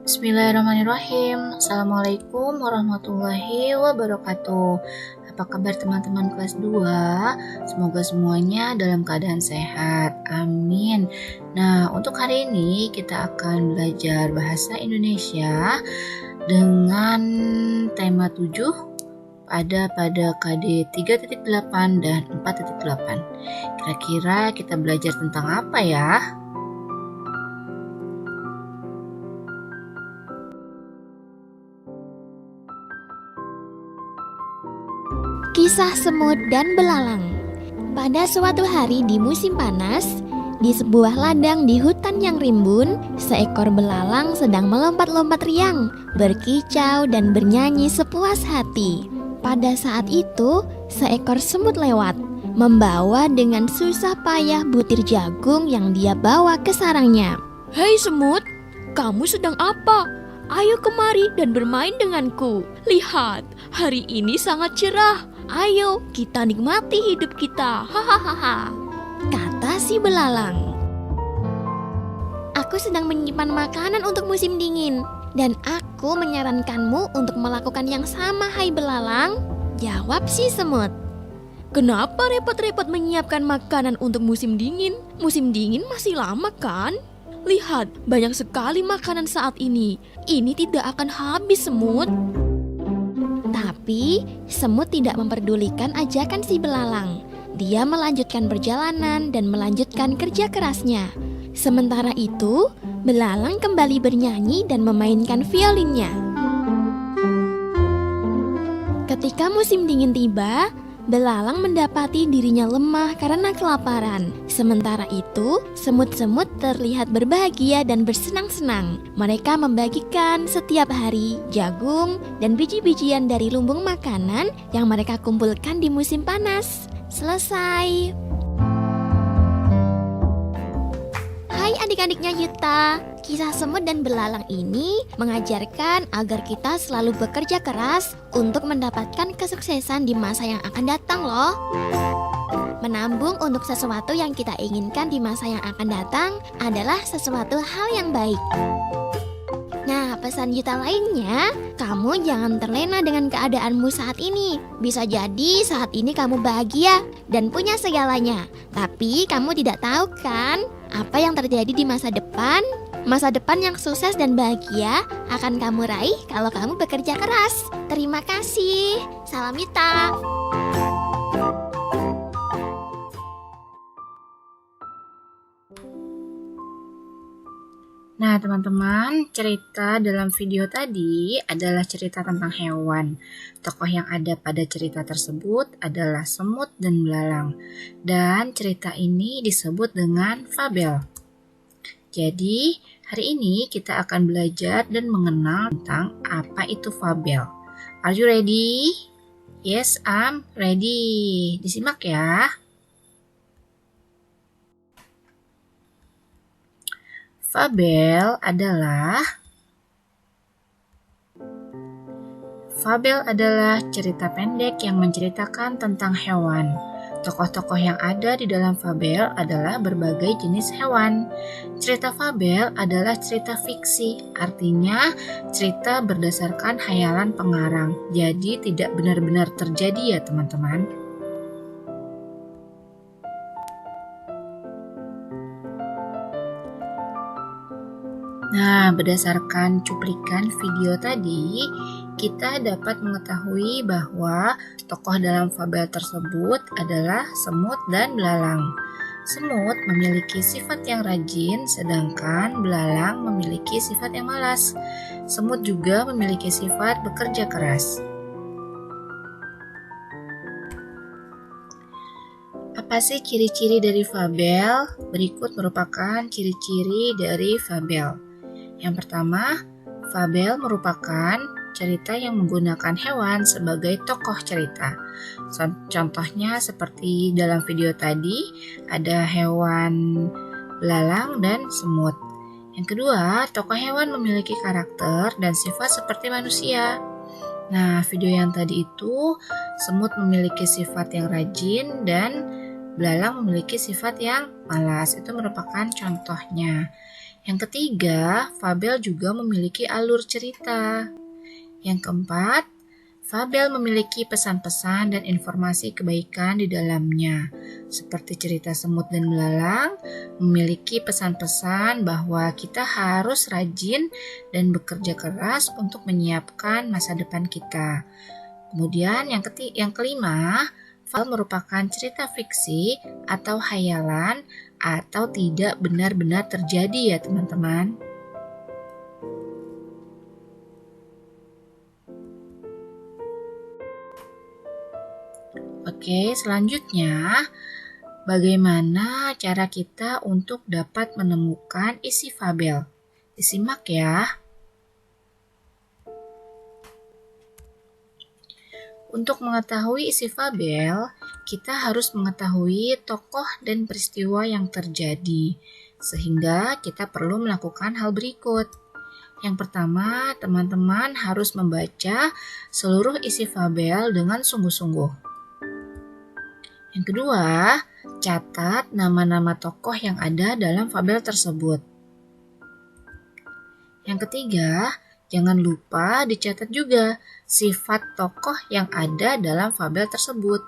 Bismillahirrahmanirrahim. Assalamualaikum warahmatullahi wabarakatuh. Apa kabar teman-teman kelas 2? Semoga semuanya dalam keadaan sehat. Amin. Nah, untuk hari ini kita akan belajar bahasa Indonesia dengan tema 7 pada KD 3.8 dan 4.8. Kira-kira kita belajar tentang apa ya? Kisah semut dan belalang. Pada suatu hari di musim panas, di sebuah ladang di hutan yang rimbun, seekor belalang sedang melompat-lompat riang, berkicau dan bernyanyi sepuas hati. Pada saat itu, seekor semut lewat, membawa dengan susah payah butir jagung yang dia bawa ke sarangnya. "Hei semut, kamu sedang apa? Ayo kemari dan bermain denganku. Lihat, hari ini sangat cerah. Ayo kita nikmati hidup kita, hahaha," kata si belalang. "Aku sedang menyimpan makanan untuk musim dingin, dan aku menyarankanmu untuk melakukan yang sama, hai belalang," jawab si semut. "Kenapa repot-repot menyiapkan makanan untuk musim dingin? Musim dingin masih lama kan? Lihat, banyak sekali makanan saat ini. Ini tidak akan habis, semut." Tapi semut tidak memperdulikan ajakan si belalang. Dia melanjutkan perjalanan dan melanjutkan kerja kerasnya. Sementara itu, belalang kembali bernyanyi dan memainkan violinnya. Ketika musim dingin tiba, belalang mendapati dirinya lemah karena kelaparan. Sementara itu, semut-semut terlihat berbahagia dan bersenang-senang. Mereka membagikan setiap hari jagung dan biji-bijian dari lumbung makanan yang mereka kumpulkan di musim panas. Selesai. Hai adik-adiknya Yuta, kisah semut dan belalang ini mengajarkan agar kita selalu bekerja keras untuk mendapatkan kesuksesan di masa yang akan datang loh. Menabung untuk sesuatu yang kita inginkan di masa yang akan datang adalah sesuatu hal yang baik. Nah, pesan Yuta lainnya, kamu jangan terlena dengan keadaanmu saat ini. Bisa jadi saat ini kamu bahagia dan punya segalanya, tapi kamu tidak tahu kan apa yang terjadi di masa depan. Masa depan yang sukses dan bahagia akan kamu raih kalau kamu bekerja keras. Terima kasih. Salam Yuta. Nah, teman-teman, cerita dalam video tadi adalah cerita tentang hewan. Tokoh yang ada pada cerita tersebut adalah semut dan belalang. Dan cerita ini disebut dengan fabel. Jadi, hari ini kita akan belajar dan mengenal tentang apa itu fabel. Are you ready? Yes, I'm ready. Disimak ya. Fabel adalah cerita pendek yang menceritakan tentang hewan. Tokoh-tokoh yang ada di dalam fabel adalah berbagai jenis hewan. Cerita fabel adalah cerita fiksi, artinya cerita berdasarkan khayalan pengarang. Jadi tidak benar-benar terjadi ya teman-teman. Nah, berdasarkan cuplikan video tadi, kita dapat mengetahui bahwa tokoh dalam fabel tersebut adalah semut dan belalang. Semut memiliki sifat yang rajin, sedangkan belalang memiliki sifat yang malas. Semut juga memiliki sifat bekerja keras. Apa sih ciri-ciri dari fabel? Berikut merupakan ciri-ciri dari fabel. Yang pertama, fabel merupakan cerita yang menggunakan hewan sebagai tokoh cerita. Contohnya seperti dalam video tadi, ada hewan belalang dan semut. Yang kedua, tokoh hewan memiliki karakter dan sifat seperti manusia. Nah, video yang tadi itu, semut memiliki sifat yang rajin dan belalang memiliki sifat yang malas. Itu merupakan contohnya. Yang ketiga, fabel juga memiliki alur cerita. Yang keempat, fabel memiliki pesan-pesan dan informasi kebaikan di dalamnya. Seperti cerita semut dan belalang, memiliki pesan-pesan bahwa kita harus rajin dan bekerja keras untuk menyiapkan masa depan kita. Kemudian yang kelima, fabel merupakan cerita fiksi atau hayalan atau tidak benar-benar terjadi ya teman-teman. Oke, selanjutnya bagaimana cara kita untuk dapat menemukan isi fabel? Disimak ya. Untuk mengetahui isi fabel, kita harus mengetahui tokoh dan peristiwa yang terjadi, sehingga kita perlu melakukan hal berikut. Yang pertama, teman-teman harus membaca seluruh isi fabel dengan sungguh-sungguh. Yang kedua, catat nama-nama tokoh yang ada dalam fabel tersebut. Yang ketiga, jangan lupa dicatat juga sifat tokoh yang ada dalam fabel tersebut.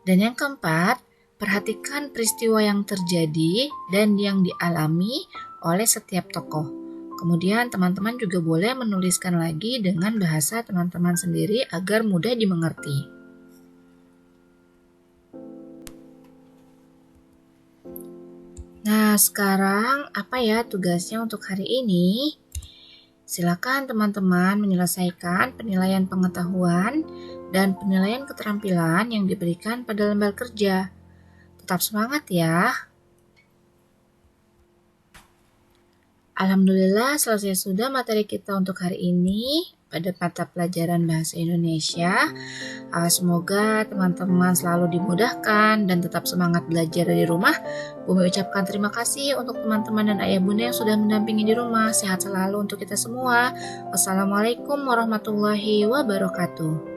Dan yang keempat, perhatikan peristiwa yang terjadi dan yang dialami oleh setiap tokoh. Kemudian teman-teman juga boleh menuliskan lagi dengan bahasa teman-teman sendiri agar mudah dimengerti. Nah, sekarang apa ya tugasnya untuk hari ini? Silakan teman-teman menyelesaikan penilaian pengetahuan dan penilaian keterampilan yang diberikan pada lembar kerja. Tetap semangat ya. Alhamdulillah selesai sudah materi kita untuk hari ini pada mata pelajaran Bahasa Indonesia. Semoga teman-teman selalu dimudahkan dan tetap semangat belajar di rumah. Bumi ucapkan terima kasih untuk teman-teman dan ayah bunda yang sudah mendampingi di rumah. Sehat selalu untuk kita semua. Wassalamualaikum warahmatullahi wabarakatuh.